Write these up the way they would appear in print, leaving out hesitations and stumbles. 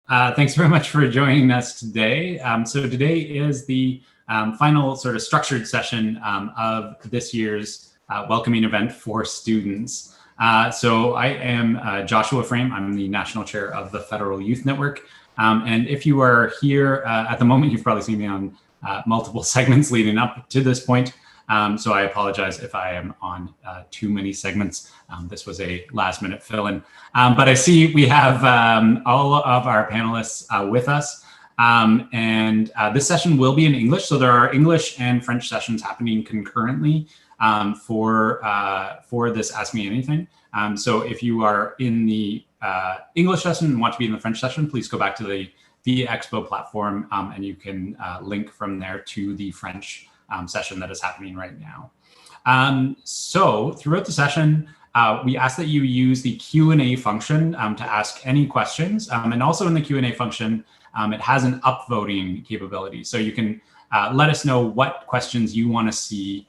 Thanks very much for joining us today. So today is the final sort of structured session of this year's welcoming event for students. So I am Joshua Frame. I'm the National Chair of the Federal Youth Network. And if you are here at the moment, you've probably seen me on multiple segments leading up to this point. So I apologize if I am on too many segments. This was a last minute fill-in. But I see we have all of our panelists with us. And this session will be in English. So there are English and French sessions happening concurrently for this Ask Me Anything. So if you are in the English session and want to be in the French session, please go back to the Expo platform and you can link from there to the French session that is happening right now. So throughout the session, we ask that you use the Q&A function to ask any questions. And also in the Q&A function, it has an upvoting capability. So you can let us know what questions you want to see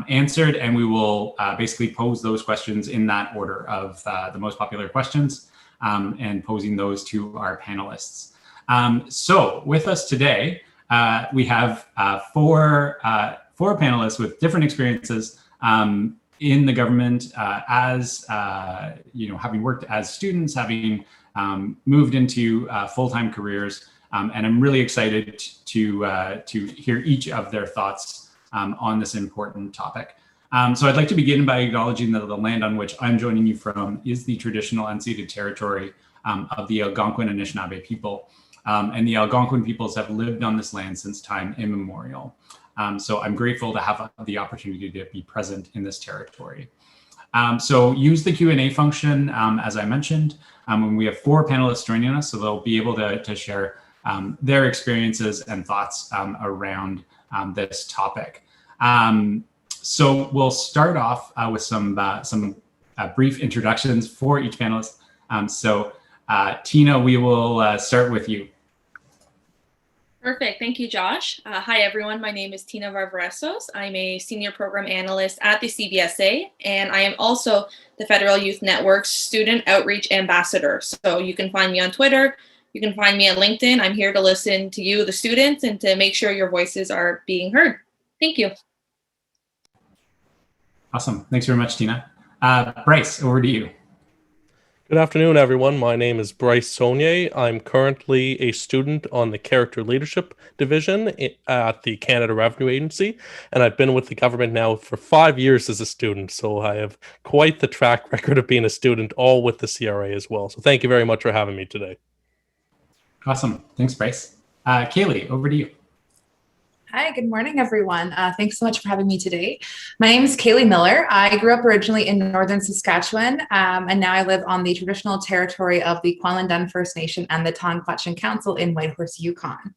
answered, and we will basically pose those questions in that order of the most popular questions and posing those to our panelists. So with us today, we have four panelists with different experiences in the government as, having worked as students, having moved into full-time careers. And I'm really excited to hear each of their thoughts on this important topic. So I'd like to begin by acknowledging that the land on which I'm joining you from is the traditional unceded territory of the Algonquin and Anishinaabe people. And the Algonquin peoples have lived on this land since time immemorial. So I'm grateful to have the opportunity to be present in this territory. So use the Q&A function, as I mentioned, when we have four panelists joining us, so they'll be able to share their experiences and thoughts around this topic. So we'll start off with some brief introductions for each panelist. So Tina, we will start with you. Perfect. Thank you, Josh. Hi, everyone. My name is Tina Varvaresos. I'm a senior program analyst at the CBSA, and I am also the Federal Youth Network's student outreach ambassador. So you can find me on Twitter. You can find me on LinkedIn. I'm here to listen to you, the students, and to make sure your voices are being heard. Thank you. Awesome. Thanks very much, Tina. Bryce, over to you. Good afternoon, everyone. My name is Bryce Saunier. I'm currently a student on the Character Leadership Division at the Canada Revenue Agency, and I've been with the government now for 5 years as a student, so I have quite the track record of being a student, all with the CRA as well. So thank you very much for having me today. Awesome. Thanks, Bryce. Kaylee, over to you. Hi, good morning, everyone. Thanks so much for having me today. My name is Kaylee Miller. I grew up originally in northern Saskatchewan, and now I live on the traditional territory of the Kwalindun First Nation and the Tonquatchin Council in Whitehorse, Yukon.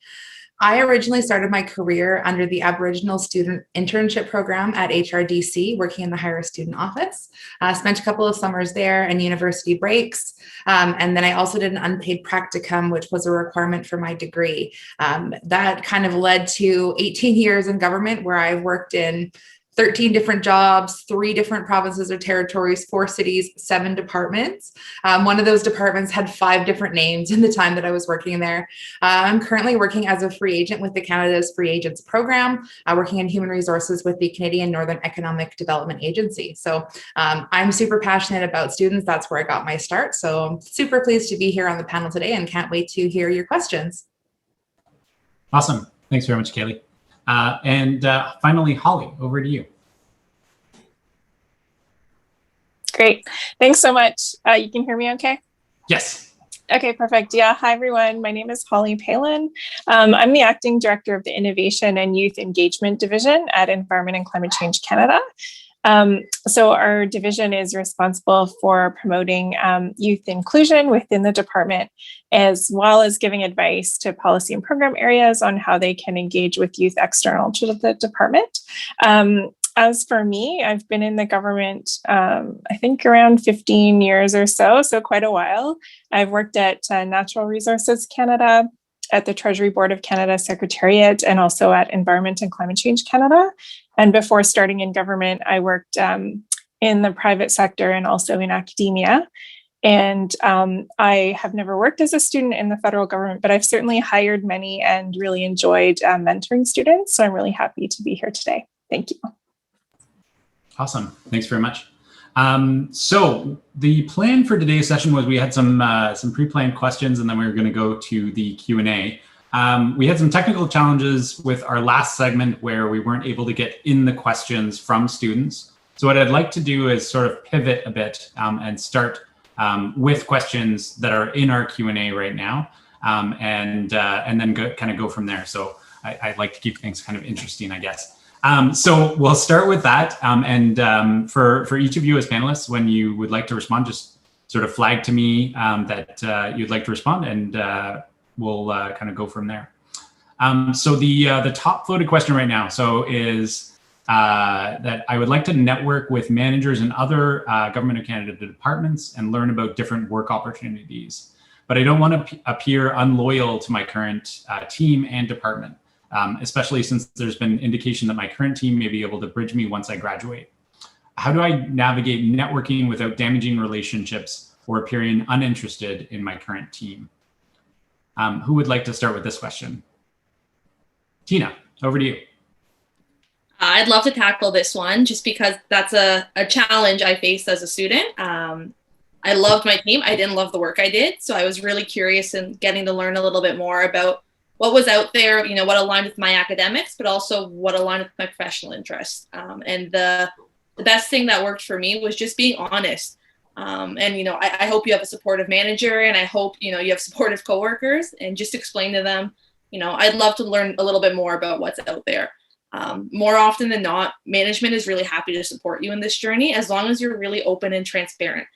I originally started my career under the Aboriginal Student Internship Program at HRDC, working in the Higher Student Office. Spent a couple of summers there and university breaks. And then I also did an unpaid practicum, which was a requirement for my degree. That kind of led to 18 years in government, where I worked in 13 different jobs, 3 different provinces or territories, 4 cities, 7 departments. One of those departments had 5 different names in the time that I was working there. I'm currently working as a free agent with the Canada's Free Agents Program, working in human resources with the Canadian Northern Economic Development Agency. So I'm super passionate about students. That's where I got my start. So I'm super pleased to be here on the panel today and can't wait to hear your questions. Awesome. Thanks very much, Kaylee. And finally, Holly, over to you. Great. Thanks so much. You can hear me okay? Yes. Okay, perfect. Yeah. Hi, everyone. My name is Holly Palin. I'm the Acting Director of the Innovation and Youth Engagement Division at Environment and Climate Change Canada. So our division is responsible for promoting youth inclusion within the department, as well as giving advice to policy and program areas on how they can engage with youth external to the department. As for me, I've been in the government, I think around 15 years or so quite a while. I've worked at Natural Resources Canada, at the Treasury Board of Canada Secretariat, and also at Environment and Climate Change Canada. And before starting in government, I worked in the private sector and also in academia. And I have never worked as a student in the federal government, but I've certainly hired many and really enjoyed mentoring students. So I'm really happy to be here today. Thank you. Awesome. Thanks very much. So the plan for today's session was we had some pre-planned questions, and then we were going to go to the Q&A. We had some technical challenges with our last segment where we weren't able to get in the questions from students. So what I'd like to do is sort of pivot a bit and start with questions that are in our Q&A right now, and then kind of go from there. So I'd like to keep things kind of interesting, I guess. So we'll start with that. For each of you as panelists, when you would like to respond, just sort of flag to me that you'd like to respond, and we'll kind of go from there. So the top voted question right now is that I would like to network with managers in other Government of Canada departments and learn about different work opportunities. But I don't want to appear unloyal to my current team and department, especially since there's been indication that my current team may be able to bridge me once I graduate. How do I navigate networking without damaging relationships or appearing uninterested in my current team? Who would like to start with this question? Tina, over to you. I'd love to tackle this one just because that's a challenge I faced as a student. I loved my team. I didn't love the work I did. So I was really curious in getting to learn a little bit more about what was out there, you know, what aligned with my academics, but also what aligned with my professional interests. And the best thing that worked for me was just being honest. And, you know, I hope you have a supportive manager, and I hope, you know, you have supportive coworkers, and just explain to them, you know, I'd love to learn a little bit more about what's out there. More often than not, management is really happy to support you in this journey as long as you're really open and transparent,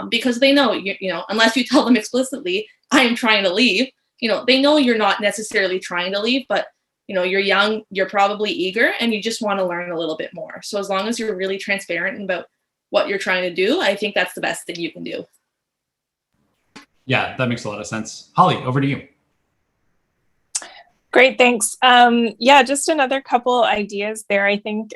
because they know, you know, unless you tell them explicitly, I am trying to leave, you know, they know you're not necessarily trying to leave, but, you know, you're young, you're probably eager, and you just want to learn a little bit more. So as long as you're really transparent about what you're trying to do, I think that's the best thing you can do. Yeah, that makes a lot of sense. Holly, over to you. Great, thanks. Yeah, just another couple ideas there. I think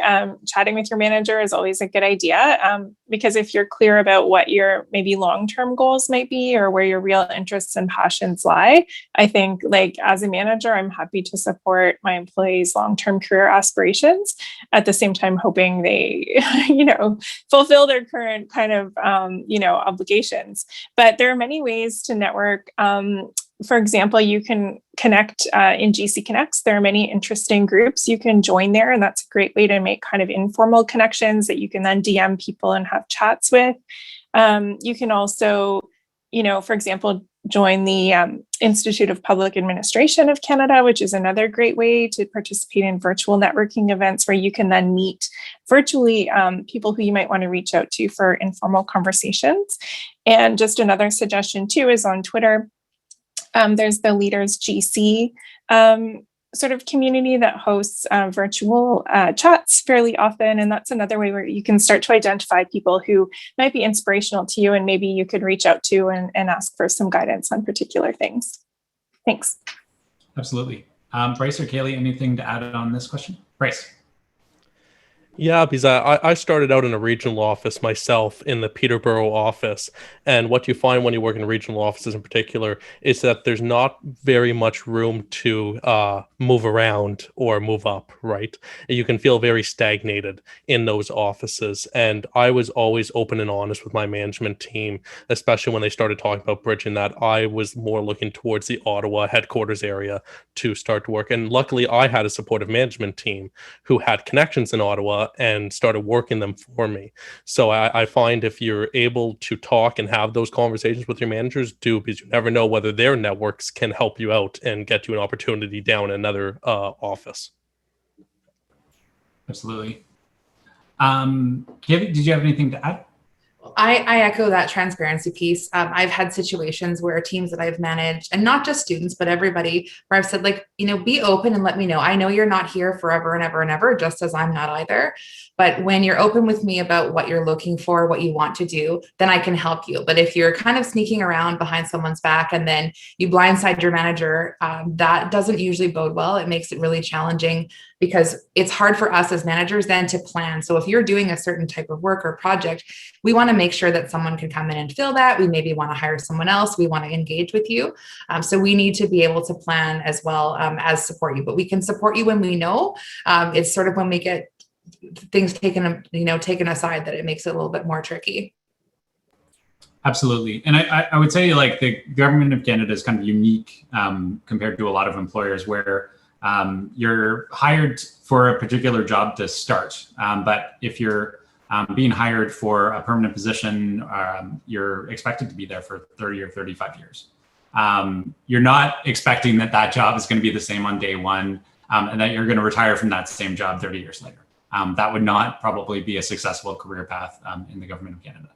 chatting with your manager is always a good idea, because if you're clear about what your maybe long-term goals might be or where your real interests and passions lie, I think, like, as a manager, I'm happy to support my employees' long-term career aspirations, at the same time hoping they, you know, fulfill their current kind of, you know, obligations. But there are many ways to network. For example, you can connect in GC Connects. There are many interesting groups you can join there, and that's a great way to make kind of informal connections that you can then DM people and have chats with. You can also, you know, for example, join the Institute of Public Administration of Canada, which is another great way to participate in virtual networking events where you can then meet virtually people who you might want to reach out to for informal conversations. And just another suggestion too is on Twitter. There's the Leaders GC sort of community that hosts virtual chats fairly often. And that's another way where you can start to identify people who might be inspirational to you and maybe you could reach out to and ask for some guidance on particular things. Thanks. Absolutely. Bryce or Kaylee, anything to add on this question? Bryce. Yeah, because I started out in a regional office myself in the Peterborough office. And what you find when you work in regional offices in particular is that there's not very much room to move around or move up, right? You can feel very stagnated in those offices. And I was always open and honest with my management team, especially when they started talking about bridging that. I was more looking towards the Ottawa headquarters area to start to work. And luckily, I had a supportive management team who had connections in Ottawa and started working them for me. So I find if you're able to talk and have those conversations with your managers, do, because you never know whether their networks can help you out and get you an opportunity down in another office. Absolutely. Kaylee, did you have anything to add? I echo that transparency piece. I've had situations where teams that I've managed, and not just students, but everybody, where I've said, like, you know, be open and let me know. I know you're not here forever and ever and ever, just as I'm not either. But when you're open with me about what you're looking for, what you want to do, then I can help you. But if you're kind of sneaking around behind someone's back and then you blindside your manager, that doesn't usually bode well. It makes it really challenging because it's hard for us as managers then to plan. So if you're doing a certain type of work or project, we want to to make sure that someone can come in and fill that. We maybe want to hire someone else. We want to engage with you. So we need to be able to plan as well as support you. But we can support you when we know. It's sort of when we get things taken aside that it makes it a little bit more tricky. Absolutely. And I would say like the government of Canada is kind of unique compared to a lot of employers where you're hired for a particular job to start. But if you're being hired for a permanent position, you're expected to be there for 30 or 35 years. You're not expecting that job is going to be the same on day one and that you're going to retire from that same job 30 years later. That would not probably be a successful career path in the government of Canada.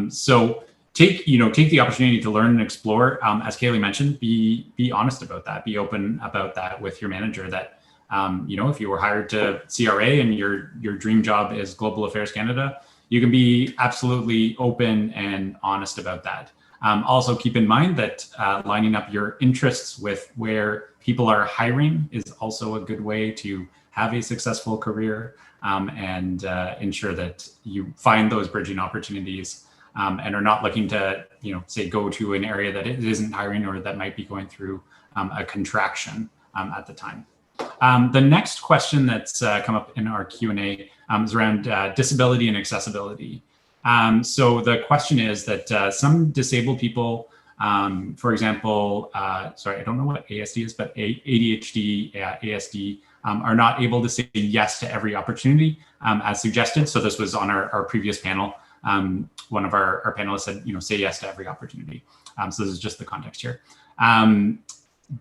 So take the opportunity to learn and explore. As Kaylee mentioned, be honest about that. Be open about that with your manager. That if you were hired to CRA and your dream job is Global Affairs Canada, you can be absolutely open and honest about that. Also, keep in mind that lining up your interests with where people are hiring is also a good way to have a successful career and ensure that you find those bridging opportunities and are not looking to, say go to an area that it isn't hiring or that might be going through a contraction at the time. The next question that's come up in our Q&A is around disability and accessibility. So the question is that some disabled people, for example, sorry, I don't know what ASD is, but ADHD, ASD, are not able to say yes to every opportunity as suggested. So this was on our previous panel. One of our panelists said, say yes to every opportunity. So this is just the context here.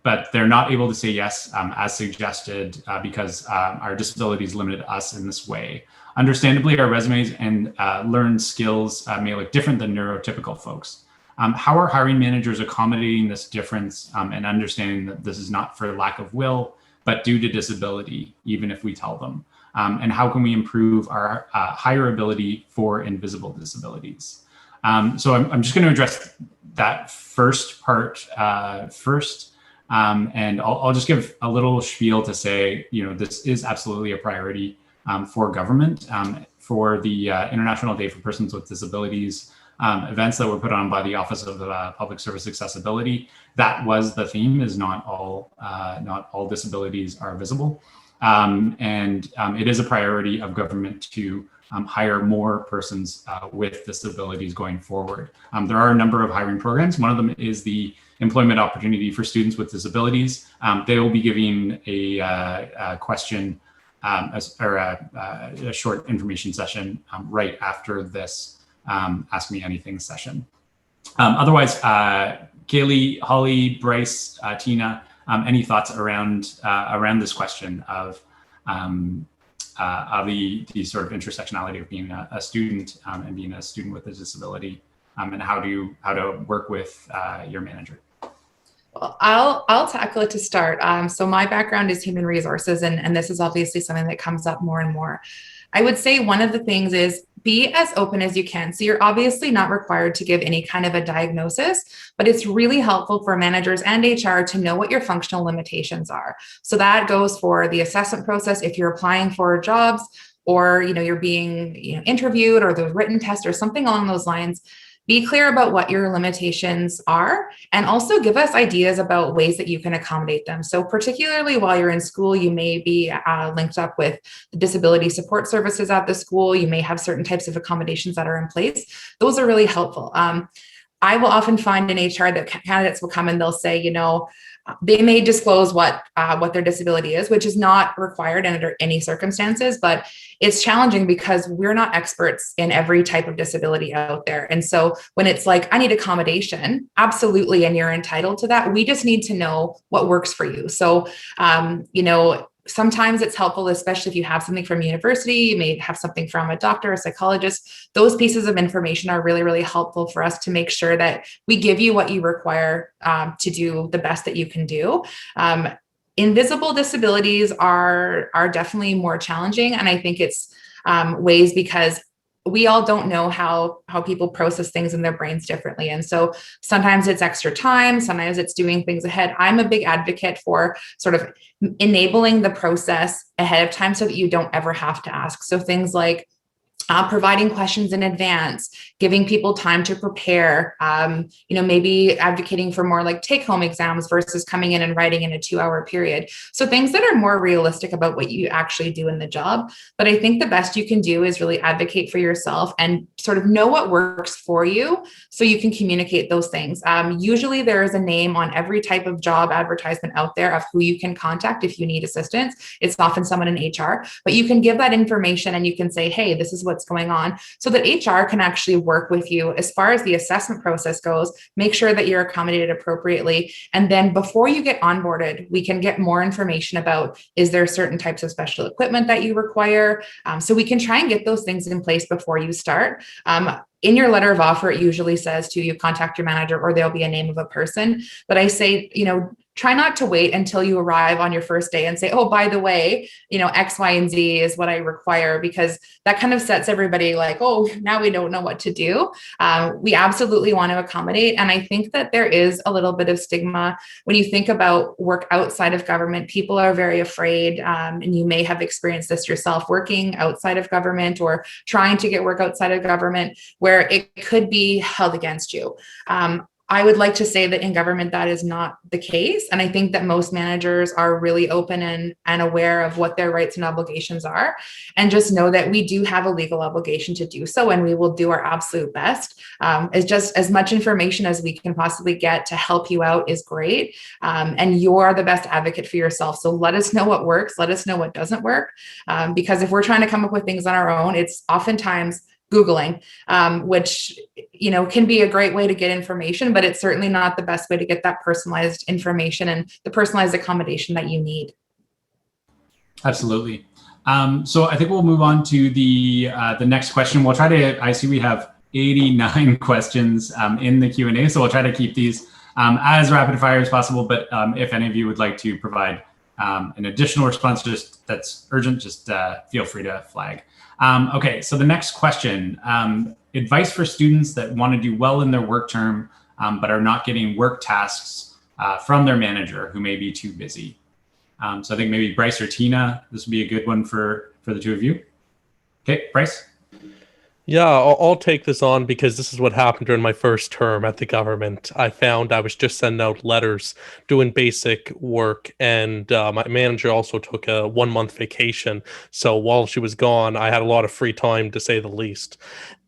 But they're not able to say yes as suggested because our disabilities limited us in this way. Understandably, our resumes and learned skills may look different than neurotypical folks. How are hiring managers accommodating this difference and understanding that this is not for lack of will, but due to disability, even if we tell them? And how can we improve our hireability for invisible disabilities? So I'm just going to address that first part first. And I'll just give a little spiel to say, this is absolutely a priority for government. For the International Day for Persons with Disabilities events that were put on by the Office of Public Service Accessibility, that was the theme: is not all disabilities are visible. And it is a priority of government to hire more persons with disabilities going forward. There are a number of hiring programs. One of them is the Employment Opportunity for Students with Disabilities. They will be giving a question or a short information session right after this Ask Me Anything session. Otherwise, Kaylee, Holly, Bryce, Tina, any thoughts around this question of the sort of intersectionality of being a student and being a student with a disability, and how to work with your manager? Well, I'll tackle it to start. So my background is human resources, and this is obviously something that comes up more and more. I would say one of the things is be as open as you can. So you're obviously not required to give any kind of a diagnosis, but it's really helpful for managers and HR to know what your functional limitations are. So that goes for the assessment process if you're applying for jobs or you're being interviewed, or the written test or something along those lines. Be clear about what your limitations are, and also give us ideas about ways that you can accommodate them. So particularly while you're in school, you may be linked up with the disability support services at the school. You may have certain types of accommodations that are in place. Those are really helpful. I will often find in HR that candidates will come and they'll say, they may disclose what their disability is, which is not required under any circumstances, but it's challenging because we're not experts in every type of disability out there. And so when it's like, I need accommodation, absolutely, and you're entitled to that, we just need to know what works for you. So, sometimes it's helpful, especially if you have something from university, you may have something from a doctor, a psychologist. Those pieces of information are really, really helpful for us to make sure that we give you what you require to do the best that you can do. Invisible disabilities are definitely more challenging. And I think it's ways because we all don't know how people process things in their brains differently. And so sometimes it's extra time, sometimes it's doing things ahead. I'm a big advocate for sort of enabling the process ahead of time so that you don't ever have to ask. So things like, providing questions in advance, giving people time to prepare, maybe advocating for more like take-home exams versus coming in and writing in a 2-hour period. So things that are more realistic about what you actually do in the job. But I think the best you can do is really advocate for yourself and sort of know what works for you so you can communicate those things. Usually there is a name on every type of job advertisement out there of who you can contact if you need assistance. It's often someone in HR, but you can give that information and you can say, hey, this is what's going on, so that HR can actually work with you. As far as the assessment process goes, make sure that you're accommodated appropriately. And then before you get onboarded, we can get more information about, is there certain types of special equipment that you require? So we can try and get those things in place before you start. In your letter of offer, it usually says to you, contact your manager, or there'll be a name of a person. But I say, try not to wait until you arrive on your first day and say, oh, by the way, X, Y, and Z is what I require, because that kind of sets everybody like, oh, now we don't know what to do. We absolutely want to accommodate. And I think that there is a little bit of stigma when you think about work outside of government. People are very afraid, and you may have experienced this yourself, working outside of government or trying to get work outside of government, where it could be held against you. I would like to say that in government, that is not the case. And I think that most managers are really open and aware of what their rights and obligations are, and just know that we do have a legal obligation to do so. And we will do our absolute best. It's just as much information as we can possibly get to help you out is great. And you are the best advocate for yourself. So let us know what works. Let us know what doesn't work. Because if we're trying to come up with things on our own, it's oftentimes Googling, which, can be a great way to get information, but it's certainly not the best way to get that personalized information and the personalized accommodation that you need. Absolutely. So I think we'll move on to the next question. We'll try to, I see we have 89 questions in the Q&A, so we'll try to keep these as rapid fire as possible. But if any of you would like to provide an additional response that's urgent, just feel free to flag. Okay, so the next question, advice for students that want to do well in their work term, but are not getting work tasks from their manager who may be too busy. So I think maybe Bryce or Tina, this would be a good one for the two of you. Okay, Bryce? Yeah, I'll take this on because this is what happened during my first term at the government. I found I was just sending out letters, doing basic work, and my manager also took a 1-month vacation. So while she was gone, I had a lot of free time, to say the least.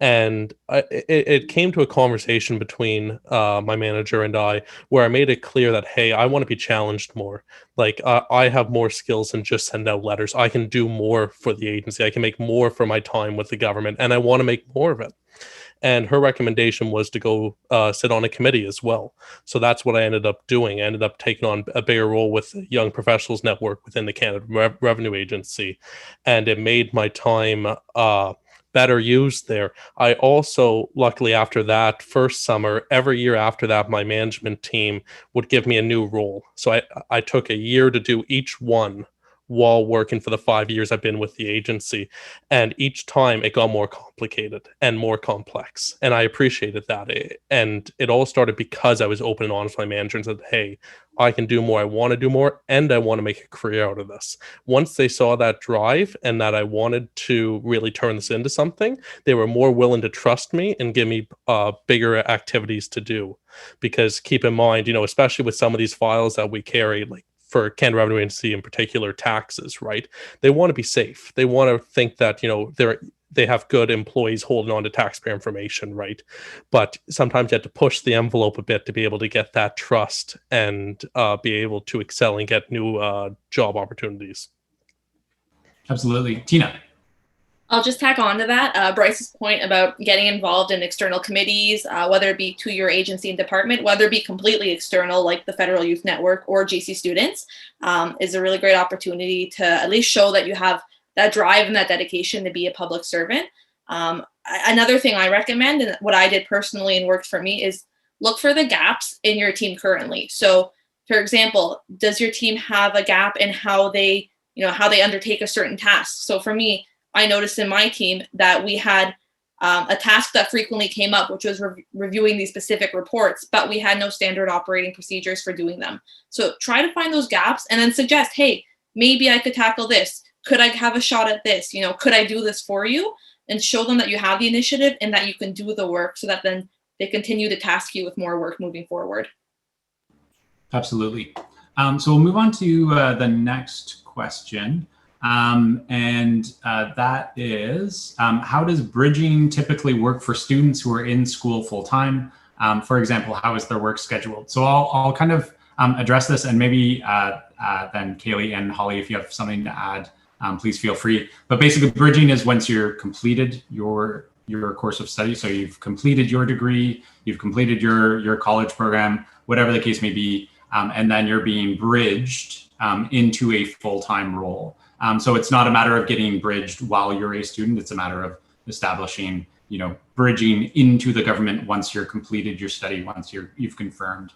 And it came to a conversation between my manager and I, where I made it clear that, hey, I want to be challenged more. Like, I have more skills than just send out letters. I can do more for the agency. I can make more for my time with the government, and I want to make more of it. And her recommendation was to go sit on a committee as well. So that's what I ended up doing. I ended up taking on a bigger role with the Young Professionals Network within the Canada Revenue Agency. And it made my time better used there. I also, luckily after that first summer, every year after that, my management team would give me a new role. So I took a year to do each one while working for the 5 years I've been with the agency. And each time it got more complicated and more complex. And I appreciated that. And it all started because I was open and honest with my manager and said, hey, I can do more. I want to do more. And I want to make a career out of this. Once they saw that drive and that I wanted to really turn this into something, they were more willing to trust me and give me bigger activities to do. Because keep in mind, especially with some of these files that we carry, like for Canada Revenue Agency in particular, taxes, right? They want to be safe. They want to think that, they have good employees holding on to taxpayer information, right? But sometimes you have to push the envelope a bit to be able to get that trust and be able to excel and get new job opportunities. Absolutely. Tina? I'll just tack on to that. Bryce's point about getting involved in external committees, whether it be to your agency and department, whether it be completely external like the Federal Youth Network or GC Students, is a really great opportunity to at least show that you have that drive and that dedication to be a public servant. Another thing I recommend, and what I did personally and worked for me, is look for the gaps in your team currently. So, for example, does your team have a gap in how they undertake a certain task? So for me, I noticed in my team that we had a task that frequently came up, which was reviewing these specific reports, but we had no standard operating procedures for doing them. So try to find those gaps and then suggest, hey, maybe I could tackle this. Could I have a shot at this? Could I do this for you? and show them that you have the initiative and that you can do the work, so that then they continue to task you with more work moving forward. Absolutely. So we'll move on to the next question. That is, how does bridging typically work for students who are in school full time? For example, how is their work scheduled? So I'll kind of address this, and maybe then Kaylee and Holly, if you have something to add, please feel free. But basically, bridging is once you're completed your course of study. So you've completed your degree, you've completed your college program, whatever the case may be, and then you're being bridged into a full-time role. So it's not a matter of getting bridged while you're a student. It's a matter of establishing, bridging into the government once you're completed your study, once you've confirmed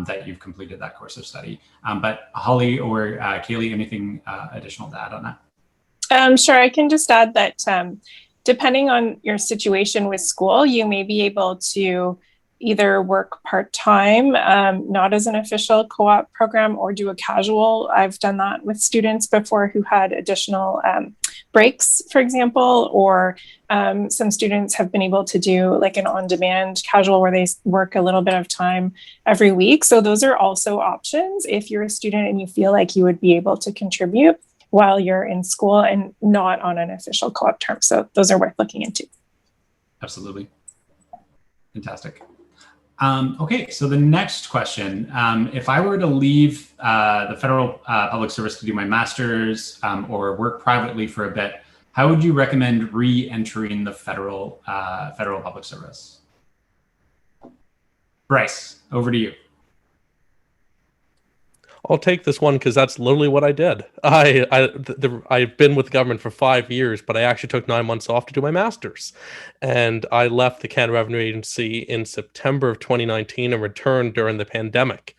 that you've completed that course of study. But Holly or Kaylee, anything additional to add on that? Sure, I can just add that depending on your situation with school, you may be able to either work part-time, not as an official co-op program, or do a casual. I've done that with students before who had additional breaks, for example, or some students have been able to do like an on-demand casual where they work a little bit of time every week. So those are also options if you're a student and you feel like you would be able to contribute while you're in school and not on an official co-op term. So those are worth looking into. Absolutely. Fantastic. Okay, so the next question, if I were to leave the federal public service to do my master's or work privately for a bit, how would you recommend re-entering the federal public service? Bryce, over to you. I'll take this one because that's literally what I did. I've been with the government for 5 years, but I actually took 9 months off to do my master's. And I left the Canada Revenue Agency in September of 2019 and returned during the pandemic.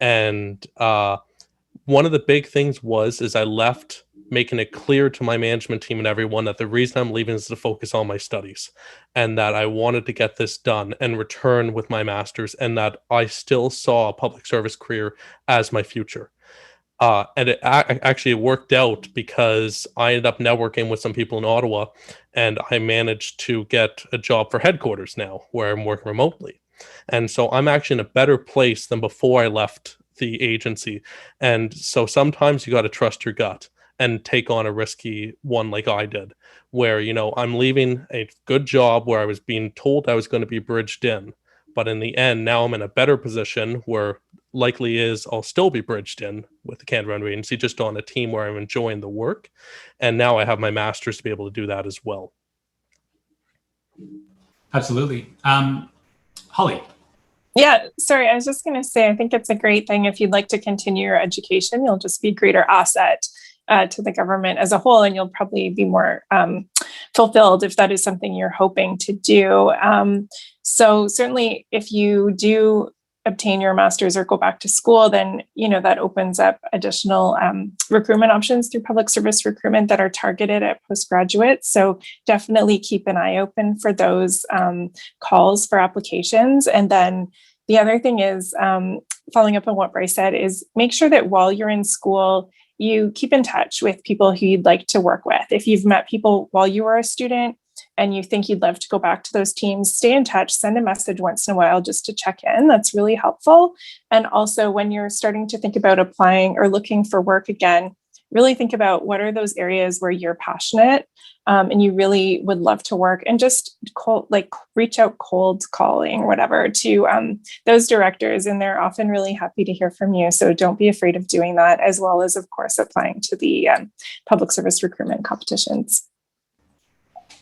And one of the big things is I left making it clear to my management team and everyone that the reason I'm leaving is to focus on my studies, and that I wanted to get this done and return with my master's, and that I still saw a public service career as my future. And it actually worked out because I ended up networking with some people in Ottawa, and I managed to get a job for headquarters now where I'm working remotely. And so I'm actually in a better place than before I left the agency. And so sometimes you got to trust your gut and take on a risky one like I did, where, I'm leaving a good job where I was being told I was going to be bridged in. But in the end, now I'm in a better position where likely I'll still be bridged in with the Canada Revenue Agency, just on a team where I'm enjoying the work. And now I have my master's to be able to do that as well. Absolutely. Holly. Yeah, sorry, I was just going to say, I think it's a great thing if you'd like to continue your education, you'll just be a greater asset to the government as a whole, and you'll probably be more fulfilled if that is something you're hoping to do. So certainly if you do obtain your master's or go back to school, then that opens up additional recruitment options through public service recruitment that are targeted at postgraduates. So definitely keep an eye open for those calls for applications. And then the other thing is, following up on what Bryce said, is make sure that while you're in school, you keep in touch with people who you'd like to work with. If you've met people while you were a student and you think you'd love to go back to those teams, stay in touch, send a message once in a while just to check in. That's really helpful. And also when you're starting to think about applying or looking for work again, really think about what are those areas where you're passionate and you really would love to work, and just reach out cold calling or whatever to those directors, and they're often really happy to hear from you. So don't be afraid of doing that, as well as, of course, applying to the public service recruitment competitions.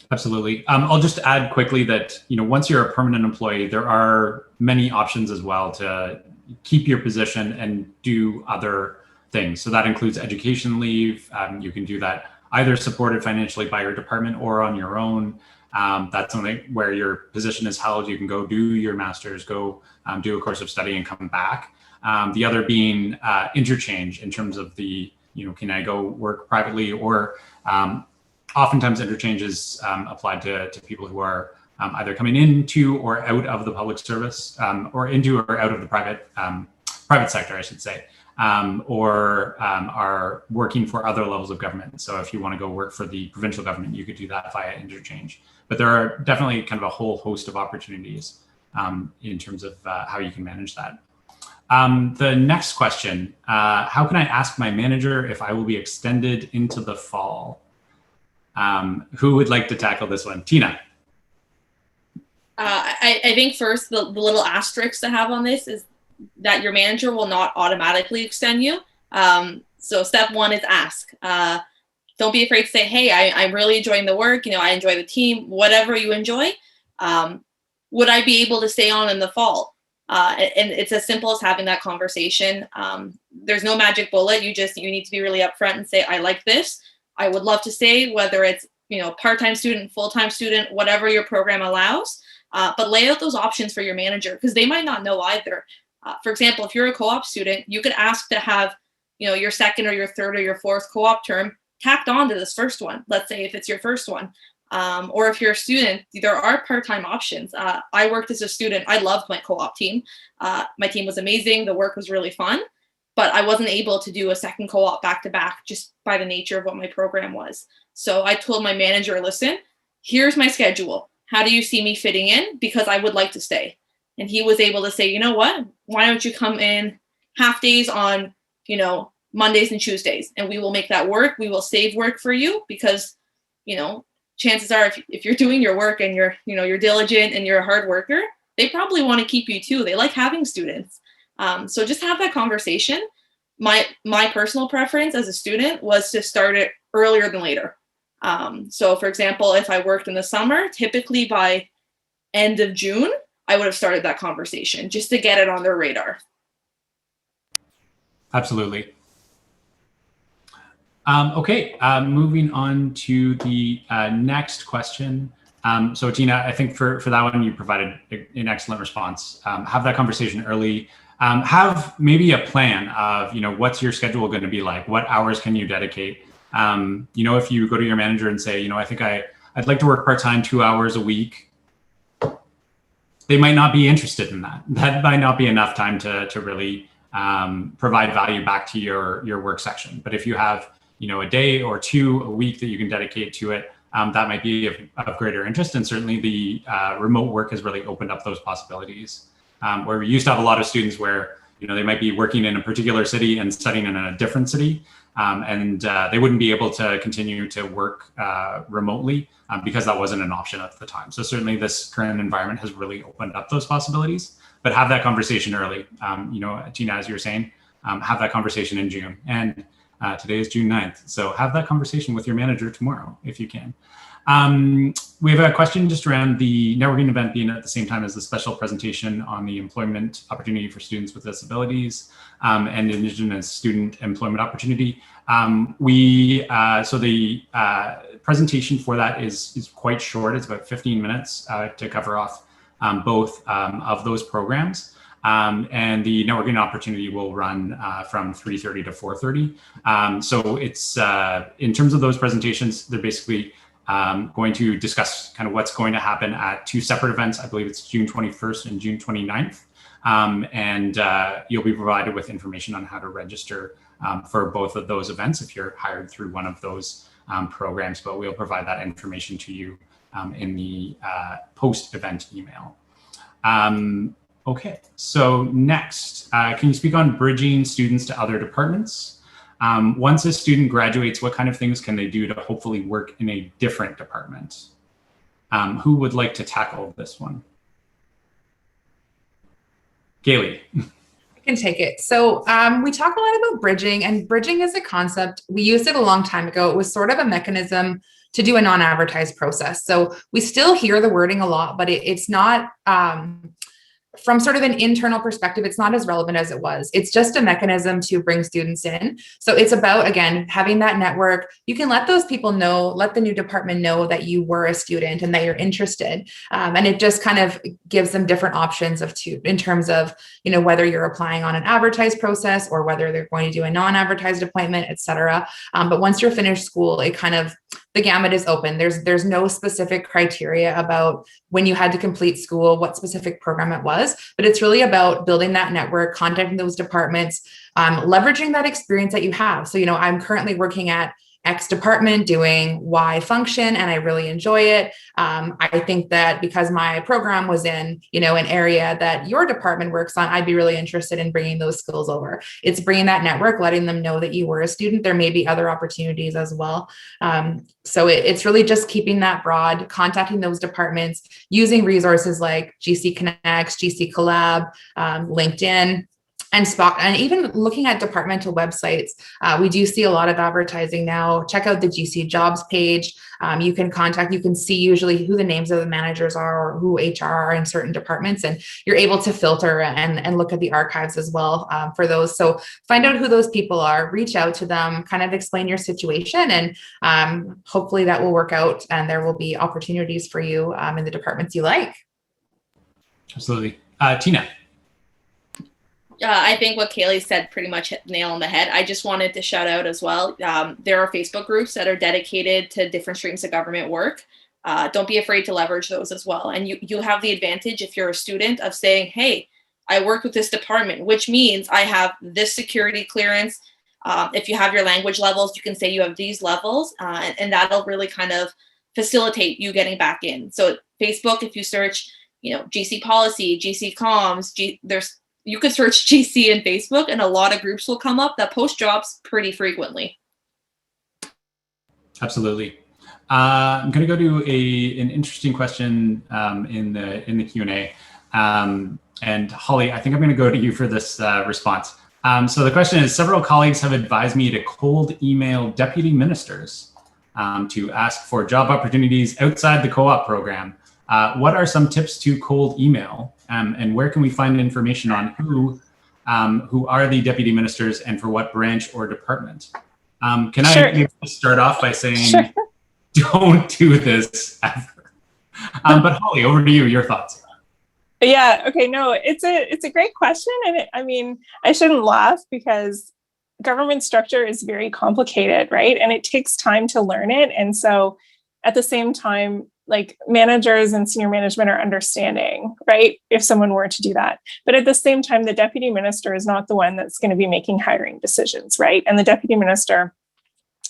Absolutely. I'll just add quickly that, once you're a permanent employee, there are many options as well to keep your position and do other things. So that includes education leave. You can do that either supported financially by your department or on your own. That's something where your position is held. You can go do your master's, go do a course of study and come back. The other being interchange in terms of can I go work privately, or oftentimes interchange is applied to people who are either coming into or out of the public service, or into or out of the private private sector, I should say, or are working for other levels of government. So if you want to go work for the provincial government, you could do that via interchange. But there are definitely kind of a whole host of opportunities in terms of how you can manage that. The next question, how can I ask my manager if I will be extended into the fall? Who would like to tackle this one? Tina. I think first, the little asterisk to have on this is that your manager will not automatically extend you. So step one is ask. Don't be afraid to say, hey, I'm really enjoying the work. I enjoy the team, whatever you enjoy. Would I be able to stay on in the fall? And it's as simple as having that conversation. There's no magic bullet. You need to be really upfront and say, I like this. I would love to stay, whether it's, part-time student, full-time student, whatever your program allows. But lay out those options for your manager, because they might not know either. For example, if you're a co-op student, you could ask to have, your second or your third or your fourth co-op term tacked on to this first one. Let's say if it's your first one. Or if you're a student, there are part-time options. I worked as a student. I loved my co-op team. My team was amazing. The work was really fun, but I wasn't able to do a second co-op back-to-back just by the nature of what my program was. So I told my manager, listen, here's my schedule. How do you see me fitting in? Because I would like to stay. And he was able to say, you know what? Why don't you come in half days on, Mondays and Tuesdays, and we will make that work. We will save work for you because, chances are if you're doing your work and you're diligent and you're a hard worker, they probably want to keep you too. They like having students. So just have that conversation. My personal preference as a student was to start it earlier than later. So for example, if I worked in the summer, typically by end of June, I would have started that conversation just to get it on their radar. Absolutely. Okay, moving on to the next question. So Tina, I think for that one, you provided an excellent response. Have that conversation early. Have maybe a plan of, what's your schedule going to be like? What hours can you dedicate? If you go to your manager and say, I think I'd like to work part-time 2 hours a week, they might not be interested in that. That might not be enough time to really provide value back to your work section. But if you have, a day or two a week that you can dedicate to it, that might be of greater interest. And certainly the remote work has really opened up those possibilities. Where we used to have a lot of students where, they might be working in a particular city and studying in a different city. And they wouldn't be able to continue to work remotely because that wasn't an option at the time. So certainly this current environment has really opened up those possibilities, but have that conversation early. Tina, as you were saying, have that conversation in June. And today is June 9th. So have that conversation with your manager tomorrow, if you can. We have a question just around the networking event being at the same time as the special presentation on the employment opportunity for students with disabilities and Indigenous student employment opportunity. So the presentation for that is quite short. It's about 15 minutes to cover off both of those programs. And the networking opportunity will run from 3:30 to 4:30. So it's in terms of those presentations, they're basically going to discuss kind of what's going to happen at two separate events. I believe it's June 21st and June 29th. And you'll be provided with information on how to register for both of those events if you're hired through one of those programs, but we'll provide that information to you in the post-event email. Okay, so next, can you speak on bridging students to other departments? Once a student graduates, what kind of things can they do to hopefully work in a different department? Who would like to tackle this one? Kaylee. I can take it. So we talk a lot about bridging, and bridging is a concept. We used it a long time ago. It was sort of a mechanism to do a non-advertised process. So we still hear the wording a lot, but it's not, from sort of an internal perspective, it's not as relevant as it was. It's just a mechanism to bring students in. So it's about, again, having that network. You can let those people know, let the new department know that you were a student and that you're interested. And it just kind of gives them different options in terms of, whether you're applying on an advertised process or whether they're going to do a non-advertised appointment, et cetera. But once you're finished school, the gamut is open. There's no specific criteria about when you had to complete school, what specific program it was, but it's really about building that network, contacting those departments, leveraging that experience that you have. So, I'm currently working at X department doing Y function, and I really enjoy it. I think that because my program was in, an area that your department works on, I'd be really interested in bringing those skills over. It's bringing that network, letting them know that you were a student. There may be other opportunities as well. So it's really just keeping that broad, contacting those departments, using resources like GC Connects, GC Collab, LinkedIn, and even looking at departmental websites. We do see a lot of advertising now. Check out the GC jobs page. You can see usually who the names of the managers are or who HR are in certain departments, and you're able to filter and look at the archives as well for those. So find out who those people are, reach out to them, kind of explain your situation, and hopefully that will work out and there will be opportunities for you in the departments you like. Absolutely. Tina. I think what Kaylee said pretty much hit the nail on the head. I just wanted to shout out as well. There are Facebook groups that are dedicated to different streams of government work. Don't be afraid to leverage those as well. And you have the advantage, if you're a student, of saying, hey, I work with this department, which means I have this security clearance. If you have your language levels, you can say you have these levels, and that'll really kind of facilitate you getting back in. So Facebook, if you search, GC policy, GC comms, you could search GC in Facebook, and a lot of groups will come up that post jobs pretty frequently. Absolutely. I'm going to go to an interesting question in the Q&A. And Holly, I think I'm going to go to you for this response. So the question is, several colleagues have advised me to cold email deputy ministers to ask for job opportunities outside the co-op program. What are some tips to cold email, and where can we find information on who are the deputy ministers and for what branch or department? Can I maybe start off by saying, don't do this ever. But Holly, over to you, your thoughts. Yeah, okay, no, it's a great question. And I shouldn't laugh because government structure is very complicated, right? And it takes time to learn it. And so at the same time, like managers and senior management are understanding, right? If someone were to do that. But at the same time, the deputy minister is not the one that's going to be making hiring decisions, right? And the deputy minister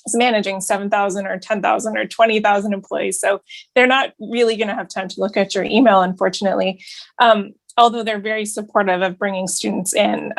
is managing 7,000 or 10,000 or 20,000 employees. So they're not really going to have time to look at your email, unfortunately. Although they're very supportive of bringing students in,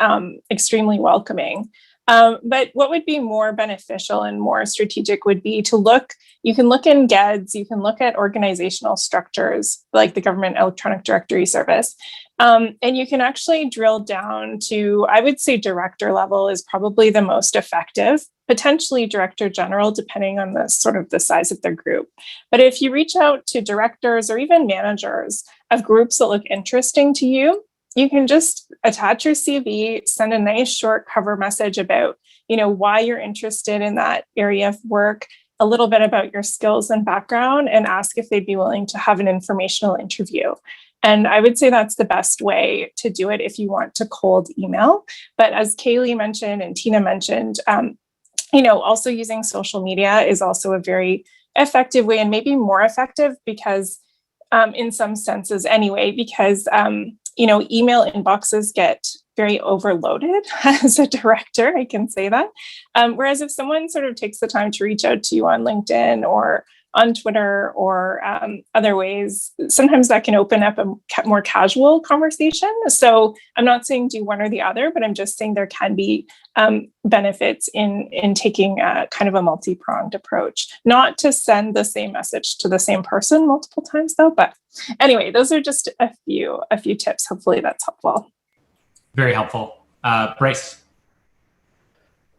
extremely welcoming. But what would be more beneficial and more strategic would be to you can look in GEDS, you can look at organizational structures like the Government Electronic Directory Service, and you can actually drill down to, I would say director level is probably the most effective, potentially director general, depending on the size of their group. But if you reach out to directors or even managers of groups that look interesting to you, you can just attach your CV, send a nice short cover message about, why you're interested in that area of work, a little bit about your skills and background, and ask if they'd be willing to have an informational interview. And I would say that's the best way to do it if you want to cold email. But as Kaylee mentioned and Tina mentioned, also using social media is also a very effective way, and maybe more effective because in some senses anyway, because email inboxes get very overloaded as a director, I can say that. Whereas if someone sort of takes the time to reach out to you on LinkedIn or on Twitter or other ways, sometimes that can open up a more casual conversation. So I'm not saying do one or the other, but I'm just saying there can be benefits in taking a kind of a multi-pronged approach. Not to send the same message to the same person multiple times though, but anyway, those are just a few tips. Hopefully that's helpful. Very helpful. Bryce.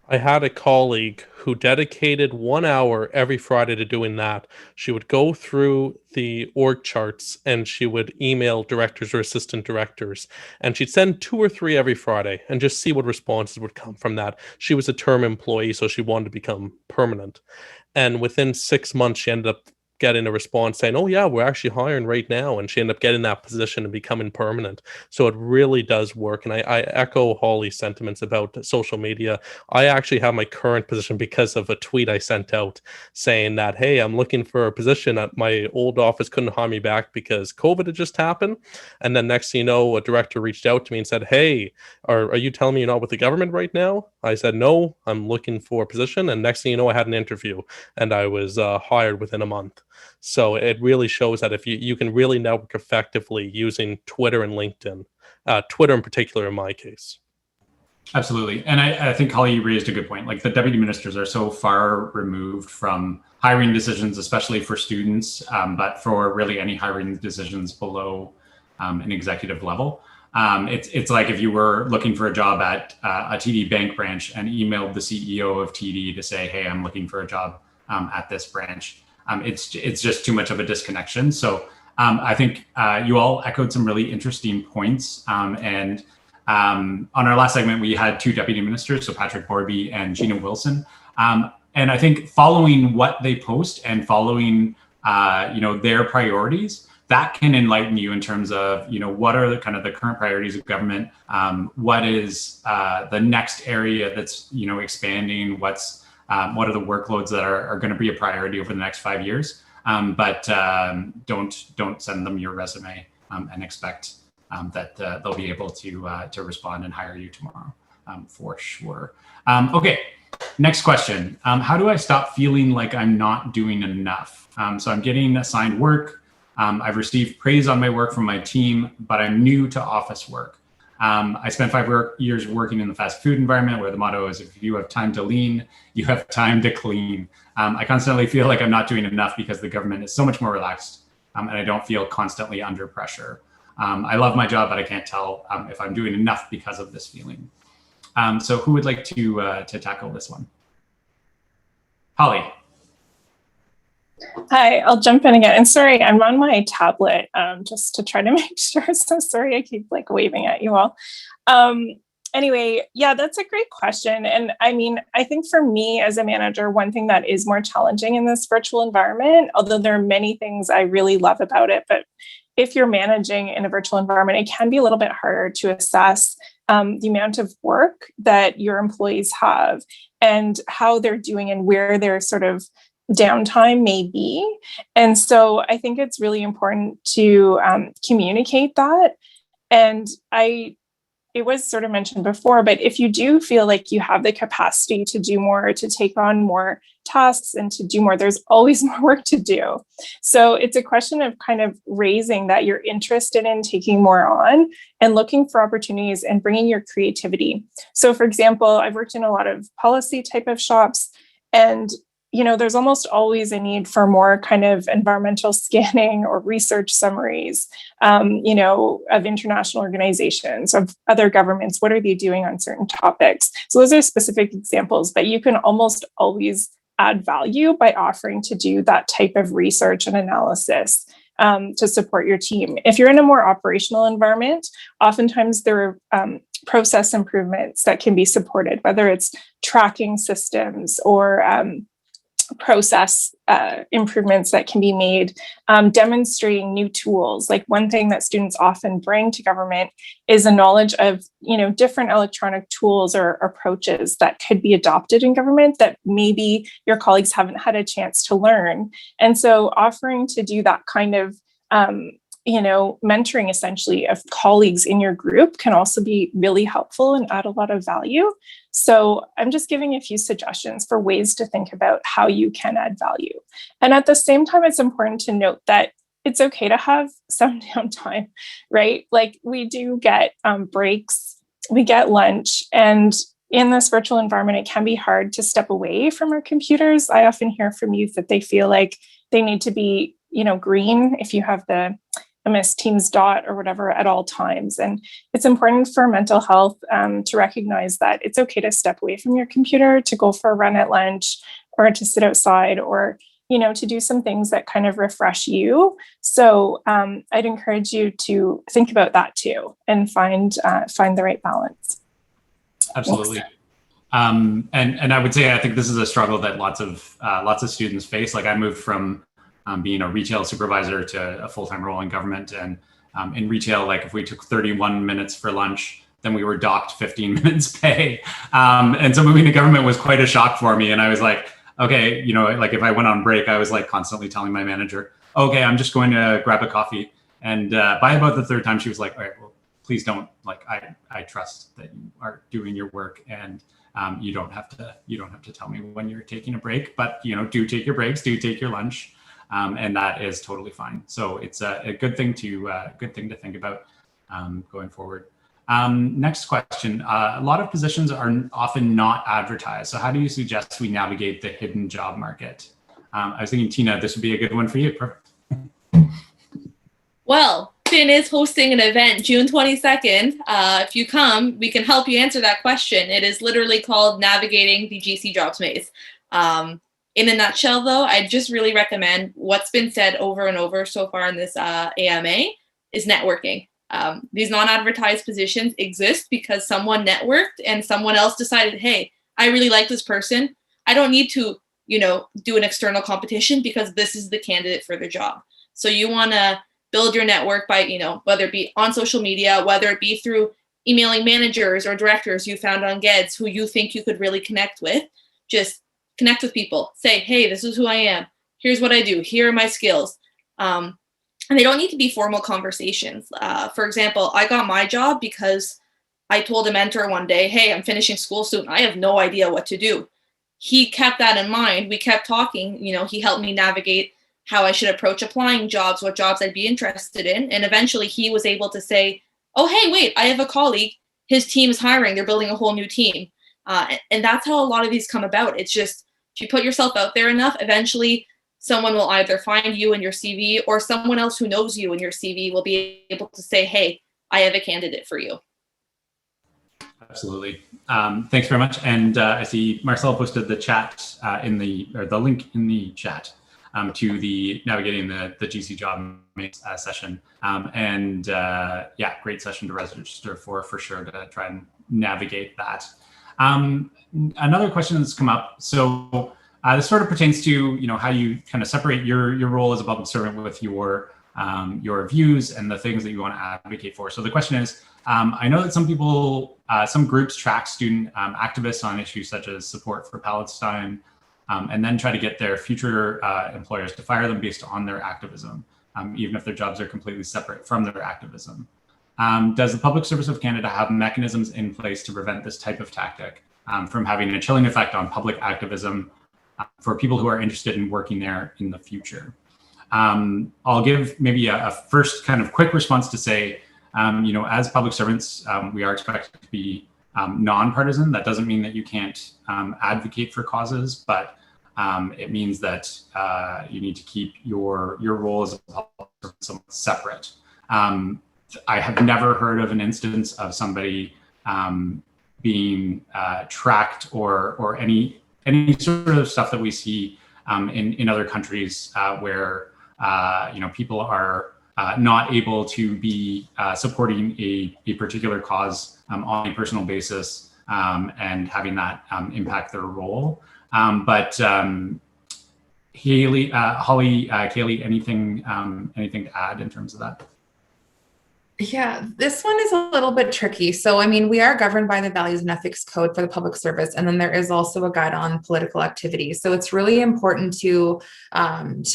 I had a colleague who dedicated 1 hour every Friday to doing that. She would go through the org charts and she would email directors or assistant directors. And she'd send 2 or 3 every Friday and just see what responses would come from that. She was a term employee, so she wanted to become permanent. And within 6 months, she ended up getting a response saying, oh yeah, we're actually hiring right now. And she ended up getting that position and becoming permanent. So it really does work. And I echo Holly's sentiments about social media. I actually have my current position because of a tweet I sent out saying that, hey, I'm looking for a position at my old office, couldn't hire me back because COVID had just happened. And then next thing you know, a director reached out to me and said, hey, are you telling me you're not with the government right now? I said, no, I'm looking for a position. And next thing you know, I had an interview and I was hired within a month. So it really shows that if you can really network effectively using Twitter and LinkedIn, Twitter in particular in my case. Absolutely. And I think Holly raised a good point. Like the deputy ministers are so far removed from hiring decisions, especially for students, but for really any hiring decisions below an executive level. It's like if you were looking for a job at a TD Bank branch and emailed the CEO of TD to say, hey, I'm looking for a job at this branch. It's just too much of a disconnection. So I think you all echoed some really interesting points. And on our last segment, we had two deputy ministers, so Patrick Borby and Gina Wilson. And I think following what they post and following their priorities, that can enlighten you in terms of, what are the kind of the current priorities of government? What is the next area that's, expanding? What are the workloads that are going to be a priority over the next 5 years? But don't send them your resume and expect that they'll be able to respond and hire you tomorrow, for sure. Okay, next question. How do I stop feeling like I'm not doing enough? So I'm getting assigned work. I've received praise on my work from my team, but I'm new to office work. I spent 5 years working in the fast food environment where the motto is, if you have time to lean, you have time to clean. I constantly feel like I'm not doing enough because the government is so much more relaxed, and I don't feel constantly under pressure. I love my job, but I can't tell if I'm doing enough because of this feeling. So who would like to tackle this one? Holly. Hi, I'll jump in again. And sorry, I'm on my tablet just to try to make sure. So sorry, I keep waving at you all. Anyway, yeah, that's a great question. And I mean, I think for me as a manager, one thing that is more challenging in this virtual environment, although there are many things I really love about it, but if you're managing in a virtual environment, it can be a little bit harder to assess the amount of work that your employees have and how they're doing and where their sort of downtime may be. And so I think it's really important to communicate that. And it was sort of mentioned before, but if you do feel like you have the capacity to do more, to take on more tasks and to do more, there's always more work to do. So it's a question of kind of raising that you're interested in taking more on and looking for opportunities and bringing your creativity. So for example, I've worked in a lot of policy type of shops, and there's almost always a need for more kind of environmental scanning or research summaries, of international organizations, of other governments. What are they doing on certain topics? So those are specific examples, but you can almost always add value by offering to do that type of research and analysis to support your team. If you're in a more operational environment, oftentimes there are process improvements that can be supported, whether it's tracking systems or process improvements that can be made, demonstrating new tools. Like one thing that students often bring to government is a knowledge of, different electronic tools or approaches that could be adopted in government that maybe your colleagues haven't had a chance to learn. And so offering to do that kind of mentoring essentially of colleagues in your group can also be really helpful and add a lot of value. So I'm just giving a few suggestions for ways to think about how you can add value. And at the same time, it's important to note that it's okay to have some downtime, right? Like we do get breaks, we get lunch, and in this virtual environment, it can be hard to step away from our computers. I often hear from youth that they feel like they need to be, green if you have the MS Teams dot or whatever at all times. And it's important for mental health to recognize that it's okay to step away from your computer, to go for a run at lunch, or to sit outside, or to do some things that kind of refresh you. So I'd encourage you to think about that too and find the right balance. Absolutely. And I would say, I think this is a struggle that lots of students face. Like I moved from being a retail supervisor to a full-time role in government. And in retail, like if we took 31 minutes for lunch, then we were docked 15 minutes pay. And so moving to government was quite a shock for me. And I was like, okay, like if I went on break, I was like constantly telling my manager, okay, I'm just going to grab a coffee. And by about the third time, she was like, all right, well, please don't, like, I trust that you are doing your work, and you don't have to tell me when you're taking a break, but do take your breaks, do take your lunch. And that is totally fine. So it's a good thing to think about going forward. Next question. A lot of positions are often not advertised. So how do you suggest we navigate the hidden job market? I was thinking, Tina, this would be a good one for you. Perfect. Well, FYN is hosting an event June 22nd. If you come, we can help you answer that question. It is literally called Navigating the GC Jobs Maze. In a nutshell, though, I just really recommend what's been said over and over so far in this AMA is networking. These non-advertised positions exist because someone networked and someone else decided, hey, I really like this person. I don't need to, do an external competition because this is the candidate for the job. So you want to build your network by, whether it be on social media, whether it be through emailing managers or directors you found on GEDS who you think you could really connect with. Just connect with people. Say, hey, this is who I am. Here's what I do. Here are my skills. And they don't need to be formal conversations. For example, I got my job because I told a mentor one day, hey, I'm finishing school soon. I have no idea what to do. He kept that in mind. We kept talking. He helped me navigate how I should approach applying jobs, what jobs I'd be interested in. And eventually he was able to say, oh, hey, wait, I have a colleague. His team is hiring. They're building a whole new team. And that's how a lot of these come about. It's just, if you put yourself out there enough, eventually someone will either find you in your CV, or someone else who knows you in your CV will be able to say, hey, I have a candidate for you. Absolutely. Thanks very much. And I see Marcel posted the chat the link in the chat to the Navigating the GC Job Maze session. Yeah, great session to register for sure, to try and navigate that. Another question that's come up. So this sort of pertains to how you kind of separate your role as a public servant with your views and the things that you want to advocate for. So the question is, I know that some people, some groups track student activists on issues such as support for Palestine, and then try to get their future employers to fire them based on their activism, even if their jobs are completely separate from their activism. Does the Public Service of Canada have mechanisms in place to prevent this type of tactic from having a chilling effect on public activism for people who are interested in working there in the future? I'll give maybe a first kind of quick response to say, as public servants, we are expected to be nonpartisan. That doesn't mean that you can't advocate for causes, but it means that you need to keep your role as a public servant somewhat separate. I have never heard of an instance of somebody being tracked or any sort of stuff that we see in other countries where people are not able to be supporting a particular cause on a personal basis and having that impact their role. But Holly, Kaylee, anything to add in terms of that? Yeah, this one is a little bit tricky. So, I mean, we are governed by the Values and Ethics Code for the public service, and then there is also a guide on political activity. So it's really important to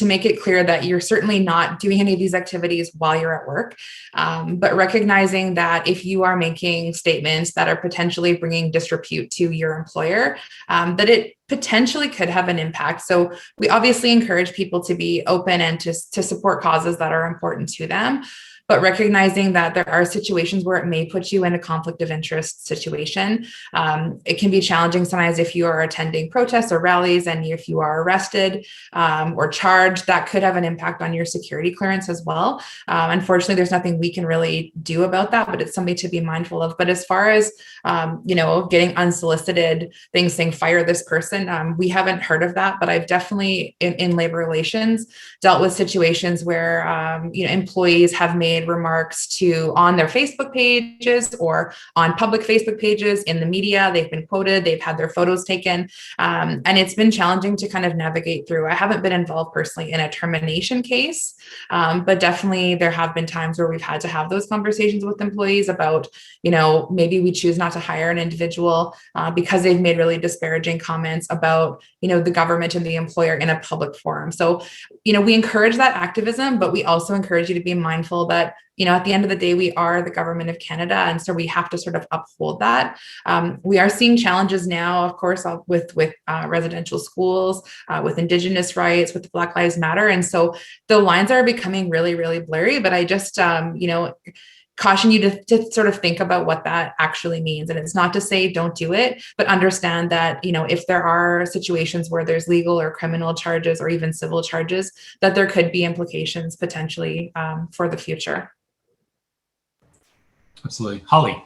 make it clear that you're certainly not doing any of these activities while you're at work, but recognizing that if you are making statements that are potentially bringing disrepute to your employer, that it potentially could have an impact. So we obviously encourage people to be open and to support causes that are important to them, but recognizing that there are situations where it may put you in a conflict of interest situation. It can be challenging sometimes if you are attending protests or rallies, and if you are arrested or charged, that could have an impact on your security clearance as well. Unfortunately, there's nothing we can really do about that, but it's something to be mindful of. But as far as, getting unsolicited things saying, fire this person, we haven't heard of that, but I've definitely in labor relations dealt with situations where, employees have made made remarks on their Facebook pages or on public Facebook pages in the media. They've been quoted, they've had their photos taken, and it's been challenging to kind of navigate through. I haven't been involved personally in a termination case, but definitely there have been times where we've had to have those conversations with employees about, maybe we choose not to hire an individual because they've made really disparaging comments about, the government and the employer in a public forum. So, we encourage that activism, but we also encourage you to be mindful that, at the end of the day, we are the government of Canada. And so we have to sort of uphold that. We are seeing challenges now, of course, with residential schools, with Indigenous rights, with Black Lives Matter. And so the lines are becoming really, really blurry, but I just, caution you to sort of think about what that actually means. And it's not to say don't do it, but understand that, if there are situations where there's legal or criminal charges or even civil charges, that there could be implications potentially for the future. Absolutely. Holly.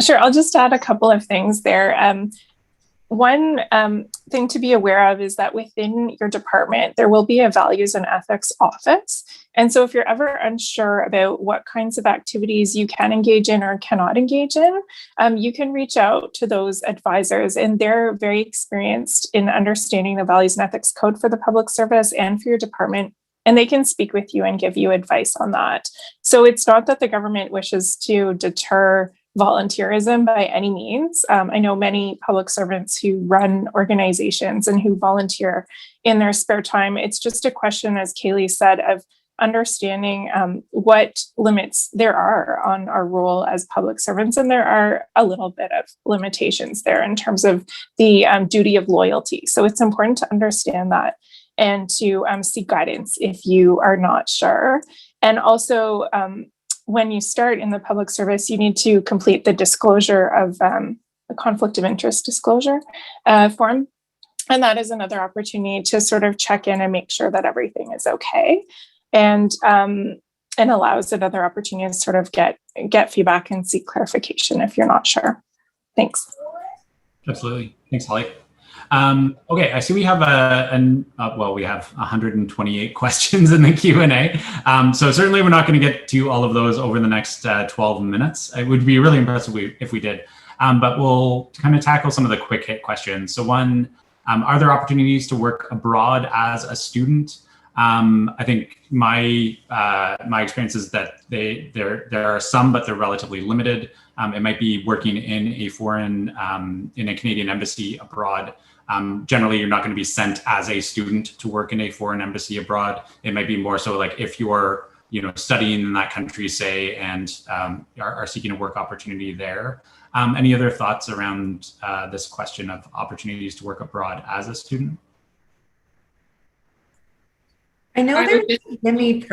Sure, I'll just add a couple of things there. One thing to be aware of is that within your department, there will be a values and ethics office. And so if you're ever unsure about what kinds of activities you can engage in or cannot engage in, you can reach out to those advisors, and they're very experienced in understanding the values and ethics code for the public service and for your department. And they can speak with you and give you advice on that. So it's not that the government wishes to deter volunteerism by any means. I know many public servants who run organizations and who volunteer in their spare time. It's just a question, as Kaylee said, of understanding what limits there are on our role as public servants. And there are a little bit of limitations there in terms of the duty of loyalty. So it's important to understand that and to seek guidance if you are not sure. And also, when you start in the public service, you need to complete the disclosure of the conflict of interest disclosure form. And that is another opportunity to sort of check in and make sure that everything is okay. And allows another opportunity to sort of get feedback and seek clarification if you're not sure. Thanks. Absolutely. Thanks, Holly. Okay, I see we have we have 128 questions in the Q&A. So certainly we're not going to get to all of those over the next 12 minutes. It would be really impressive if we did. But we'll kind of tackle some of the quick hit questions. So one, are there opportunities to work abroad as a student? I think my experience is that there are some, but they're relatively limited. It might be working in a in a Canadian embassy abroad. Generally, you're not going to be sent as a student to work in a foreign embassy abroad. It might be more so like if you're, studying in that country, say, and are seeking a work opportunity there. Any other thoughts around this question of opportunities to work abroad as a student? I know there's a Vimy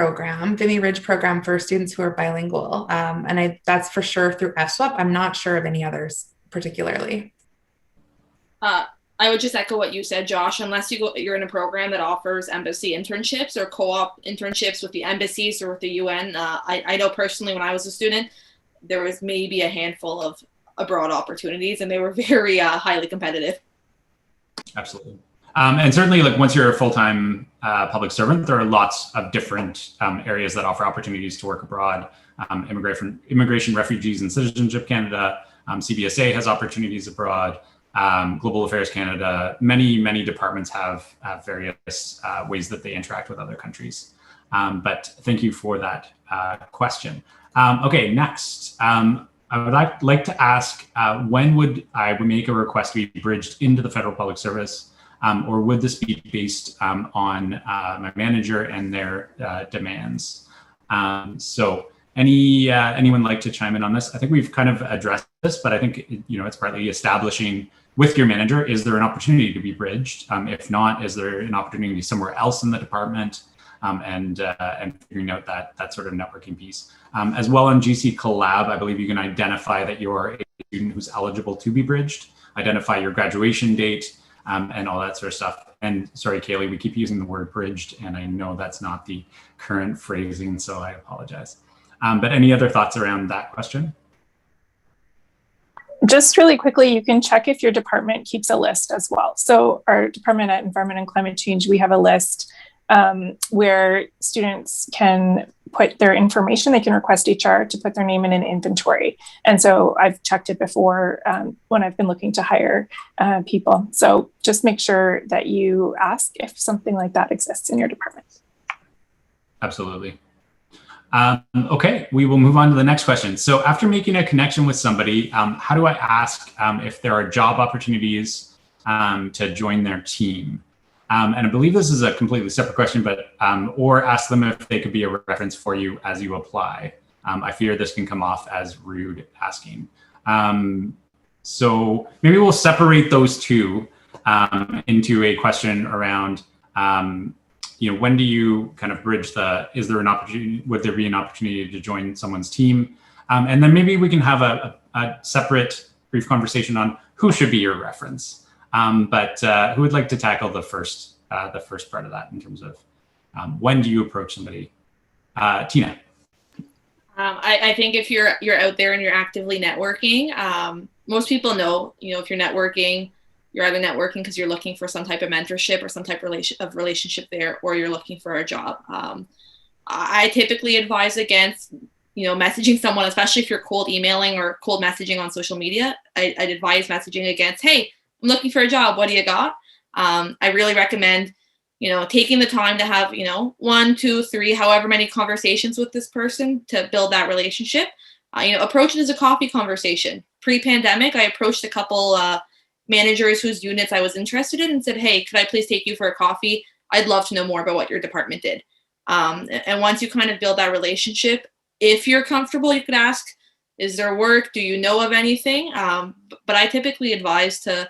Ridge program for students who are bilingual, and that's for sure through FSWAP. I'm not sure of any others particularly. I would just echo what you said, Josh. Unless you're in a program that offers embassy internships or co-op internships with the embassies or with the UN. I know personally when I was a student, there was maybe a handful of abroad opportunities, and they were very highly competitive. Absolutely. And certainly, like once you're a full-time public servant, there are lots of different areas that offer opportunities to work abroad. Immigration, Refugees, and Citizenship Canada, CBSA has opportunities abroad. Global Affairs Canada, many departments have various ways that they interact with other countries. But thank you for that question. Okay, next. I would like to ask, when would I make a request to be bridged into the federal public service? Or would this be based on my manager and their demands? So anyone like to chime in on this? I think we've kind of addressed this, but I think it's partly establishing with your manager, is there an opportunity to be bridged? If not, is there an opportunity somewhere else in the department? And figuring out that sort of networking piece. As well on GC Collab, I believe you can identify that you're a student who's eligible to be bridged, identify your graduation date, and all that sort of stuff. And sorry, Kaylee, we keep using the word bridged, and I know that's not the current phrasing, so I apologize. But any other thoughts around that question? Just really quickly, you can check if your department keeps a list as well. So our department at Environment and Climate Change, we have a list where students can put their information. They can request HR to put their name in an inventory. And so I've checked it before when I've been looking to hire people. So just make sure that you ask if something like that exists in your department. Absolutely. Okay, we will move on to the next question. So after making a connection with somebody, how do I ask if there are job opportunities to join their team? And I believe this is a completely separate question, but or ask them if they could be a reference for you as you apply. I fear this can come off as rude asking. So maybe we'll separate those two into a question around, when do you kind of bridge is there an opportunity, would there be an opportunity to join someone's team? And then maybe we can have a separate brief conversation on who should be your reference. But who would like to tackle the first part of that in terms of when do you approach somebody? Tina. I think if you're out there and you're actively networking, most people know, if you're networking, you're either networking because you're looking for some type of mentorship or some type of relationship there, or you're looking for a job. I typically advise against, messaging someone, especially if you're cold emailing or cold messaging on social media. I'd advise messaging against, hey, I'm looking for a job. What do you got? I really recommend, taking the time to have, 1, 2, 3, however many conversations with this person to build that relationship. Approach it as a coffee conversation. Pre-pandemic, I approached a couple managers whose units I was interested in and said, hey, could I please take you for a coffee? I'd love to know more about what your department did. And once you kind of build that relationship, if you're comfortable, you could ask, is there work? Do you know of anything? But I typically advise to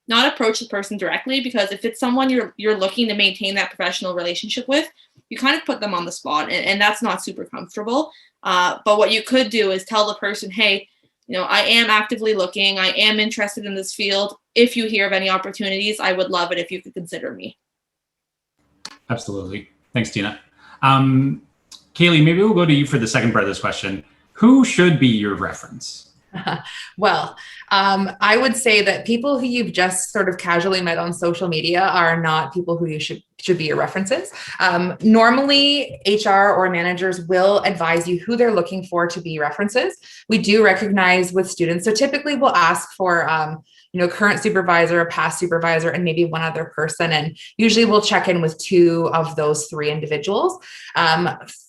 not approach the person directly, because if it's someone you're looking to maintain that professional relationship with, you kind of put them on the spot, and that's not super comfortable. But what you could do is tell the person, hey, I am actively looking. I am interested in this field. If you hear of any opportunities, I would love it if you could consider me. Absolutely. Thanks, Tina. Kaylee, maybe we'll go to you for the second part of this question. Who should be your reference? Well, I would say that people who you've just sort of casually met on social media are not people who you should be your references. Normally, HR or managers will advise you who they're looking for to be references. We do recognize with students, so typically we'll ask for current supervisor, a past supervisor, and maybe one other person. And usually we'll check in with 2 of those 3 individuals.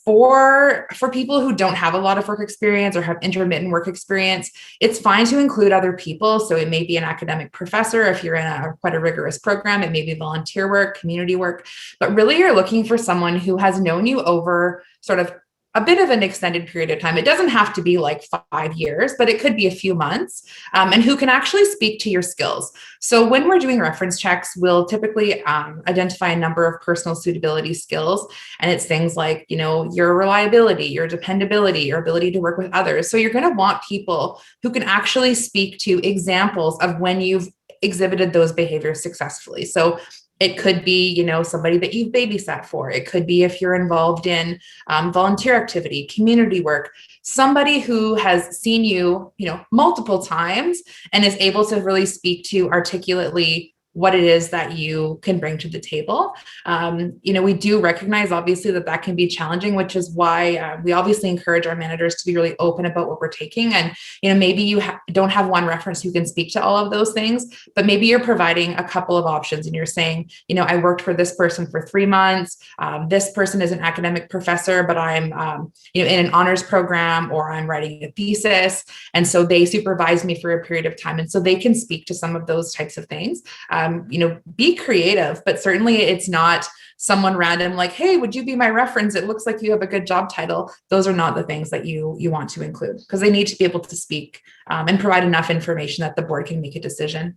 For people who don't have a lot of work experience or have intermittent work experience, it's fine to include other people. So it may be an academic professor. If you're in quite a rigorous program, it may be volunteer work, community work, but really you're looking for someone who has known you over sort of a bit of an extended period of time. It doesn't have to be like 5 years, but it could be a few months, and who can actually speak to your skills. So when we're doing reference checks, we'll typically identify a number of personal suitability skills. And it's things like, your reliability, your dependability, your ability to work with others. So you're going to want people who can actually speak to examples of when you've exhibited those behaviors successfully. So it could be, somebody that you've babysat for. It could be if you're involved in volunteer activity, community work, somebody who has seen you, multiple times and is able to really speak to articulately what it is that you can bring to the table. We do recognize obviously that can be challenging, which is why we obviously encourage our managers to be really open about what we're taking. And, maybe you don't have one reference who can speak to all of those things, but maybe you're providing a couple of options and you're saying, I worked for this person for 3 months. This person is an academic professor, but I'm, in an honors program, or I'm writing a thesis. And so they supervise me for a period of time. And so they can speak to some of those types of things. Be creative, but certainly it's not someone random like, hey, would you be my reference? It looks like you have a good job title. Those are not the things that you want to include, because they need to be able to speak and provide enough information that the board can make a decision.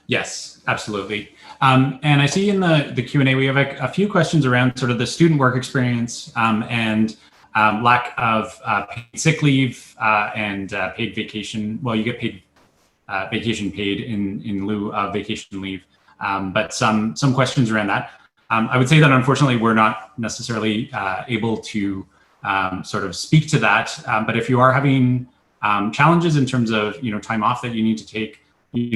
Yes, absolutely. And I see in the Q&A, we have a few questions around sort of the student work experience and lack of paid sick leave and paid vacation. Well, you get paid vacation paid in lieu of vacation leave, but some questions around that. I would say that unfortunately we're not necessarily able to sort of speak to that, but if you are having challenges in terms of time off that you need to take,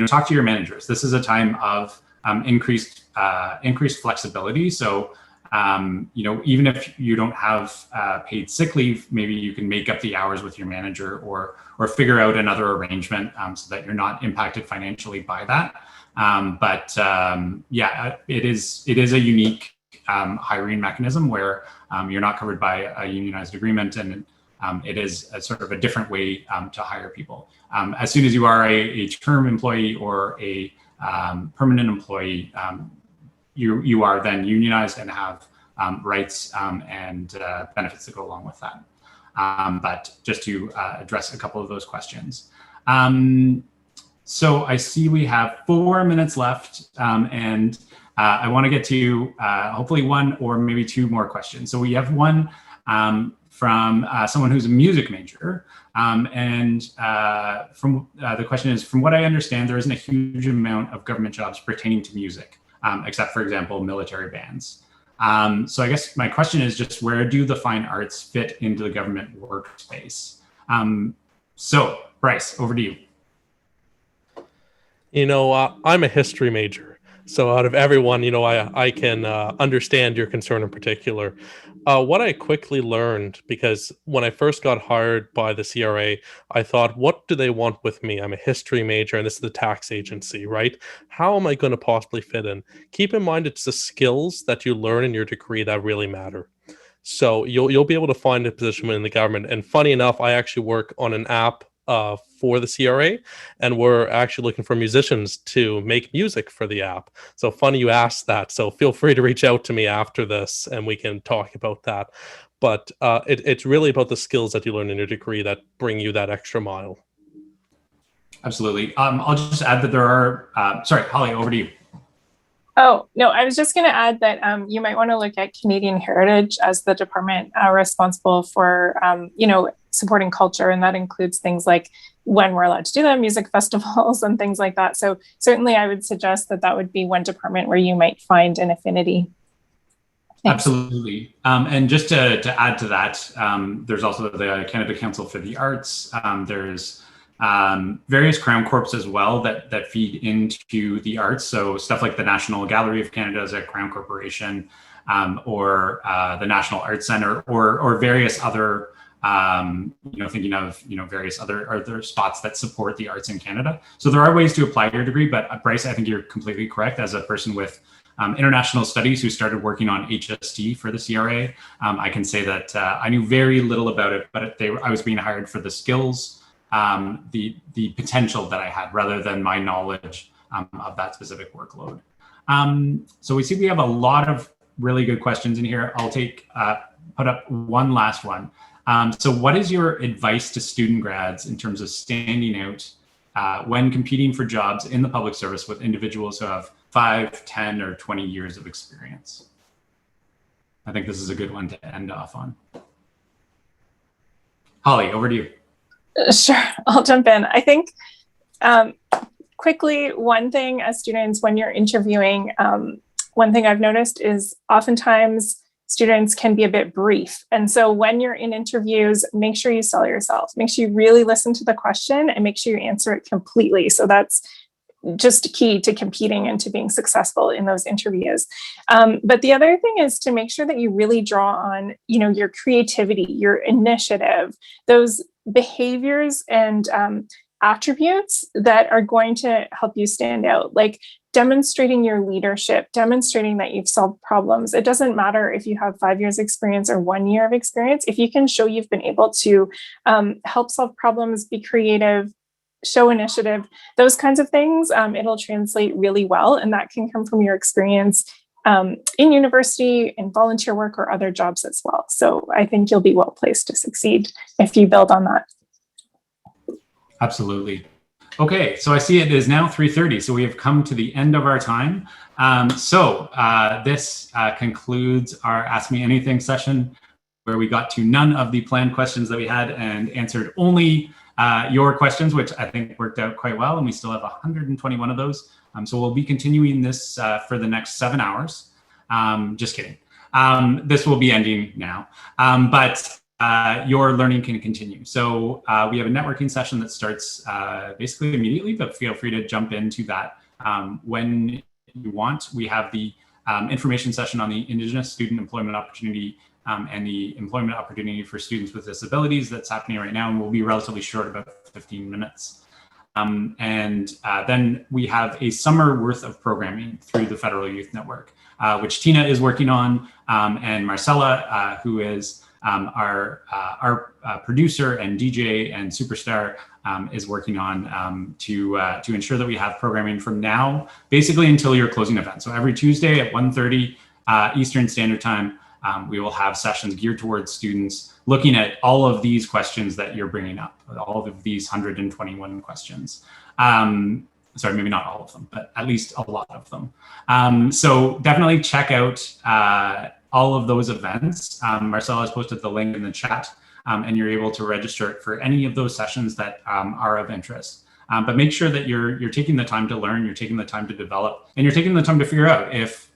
talk to your managers. This is a time of increased flexibility. So, even if you don't have paid sick leave, maybe you can make up the hours with your manager or figure out another arrangement so that you're not impacted financially by that. It is a unique hiring mechanism where you're not covered by a unionized agreement, and it is a sort of a different way to hire people. As soon as you are a term employee or a permanent employee, you are then unionized and have rights and benefits that go along with that. But just to address a couple of those questions. So I see we have 4 minutes left, and I want to get to hopefully one or maybe two more questions. So we have one from someone who's a music major. The question is, from what I understand, there isn't a huge amount of government jobs pertaining to music, except for example, military bands. So I guess my question is just, where do the fine arts fit into the government workspace? So Bryce, over to you. I'm a history major. So out of everyone, I can understand your concern in particular. What I quickly learned, because when I first got hired by the CRA, I thought, what do they want with me? I'm a history major and this is the tax agency, right? How am I going to possibly fit in? Keep in mind, it's the skills that you learn in your degree that really matter. So you'll be able to find a position in the government. And funny enough, I actually work on an app for the CRA, and we're actually looking for musicians to make music for the app. So funny you asked that. So feel free to reach out to me after this and we can talk about that. But it's really about the skills that you learn in your degree that bring you that extra mile. Absolutely. I'll just add that there are, sorry, Holly, over to you. Oh, no, I was just going to add that you might want to look at Canadian Heritage as the department responsible for, supporting culture. And that includes things like when we're allowed to do them, music festivals and things like that. So certainly I would suggest that would be one department where you might find an affinity. Thanks. Absolutely. And just to add to that, there's also the Canada Council for the Arts. There's various Crown Corps as well that feed into the arts. So stuff like the National Gallery of Canada is a Crown Corporation, or the National Arts Centre, or various other, thinking of various other spots that support the arts in Canada. So there are ways to apply your degree, but Bryce, I think you're completely correct. As a person with international studies who started working on HST for the CRA, I can say that I knew very little about it, but I was being hired for the skills, the potential that I had, rather than my knowledge of that specific workload. So we see we have a lot of really good questions in here. I'll put up one last one. So what is your advice to student grads in terms of standing out when competing for jobs in the public service with individuals who have 5, 10, or 20 years of experience? I think this is a good one to end off on. Holly, over to you. Sure, I'll jump in. I think quickly, one thing as students, when you're interviewing, one thing I've noticed is oftentimes students can be a bit brief. And so when you're in interviews, make sure you sell yourself. Make sure you really listen to the question and make sure you answer it completely. So that's just key to competing and to being successful in those interviews. But the other thing is to make sure that you really draw on, your creativity, your initiative, those behaviors and attributes that are going to help you stand out, like demonstrating your leadership, demonstrating that you've solved problems. It doesn't matter if you have 5 years experience or 1 year of experience. If you can show you've been able to help solve problems, be creative, show initiative, those kinds of things, it'll translate really well. And that can come from your experience in university, in volunteer work, or other jobs as well. So I think you'll be well placed to succeed if you build on that. Absolutely. Okay, so I see it is now 3:30, so we have come to the end of our time. This concludes our Ask Me Anything session, where we got to none of the planned questions that we had and answered only your questions, which I think worked out quite well, and we still have 121 of those. So we'll be continuing this for the next 7 hours. Just kidding. This will be ending now, but your learning can continue. So we have a networking session that starts basically immediately, but feel free to jump into that when you want. We have the information session on the Indigenous student employment opportunity and the employment opportunity for students with disabilities that's happening right now, and will be relatively short, about 15 minutes. Then we have a summer worth of programming through the Federal Youth Network, which Tina is working on, and Marcella, who is our producer and DJ and superstar, is working on to ensure that we have programming from now basically until your closing event. So every Tuesday at 1:30 Eastern Standard Time, we will have sessions geared towards students looking at all of these questions that you're bringing up, all of these 121 questions. Sorry, maybe not all of them, but at least a lot of them. So definitely check out all of those events. Marcella has posted the link in the chat, and you're able to register for any of those sessions that are of interest. But make sure that you're taking the time to learn, you're taking the time to develop, and you're taking the time to figure out if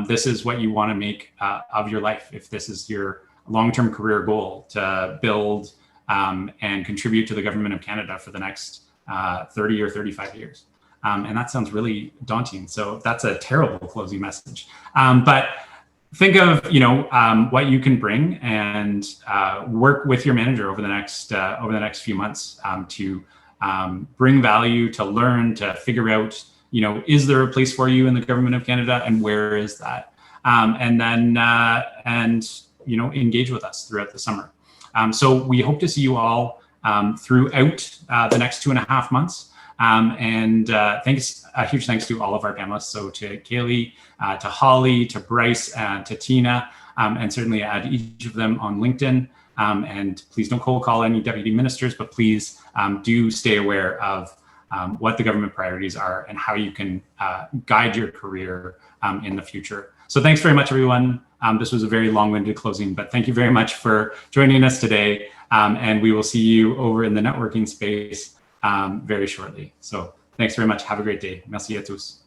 this is what you want to make of your life, if this is your long-term career goal to build and contribute to the government of Canada for the next 30 or 35 years. And that sounds really daunting. So that's a terrible closing message. But think of what you can bring, and work with your manager over the next few months to bring value, to learn, to figure out, is there a place for you in the government of Canada, and where is that? And then engage with us throughout the summer. So we hope to see you all throughout the next 2.5 months. A huge thanks to all of our panelists. So to Kaylee, to Holly, to Bryce, to Tina, and certainly add each of them on LinkedIn. And please don't cold call any deputy ministers, but please do stay aware of what the government priorities are and how you can guide your career in the future. So thanks very much, everyone. This was a very long-winded closing, but thank you very much for joining us today. And we will see you over in the networking space very shortly. So thanks very much. Have a great day. Merci à tous.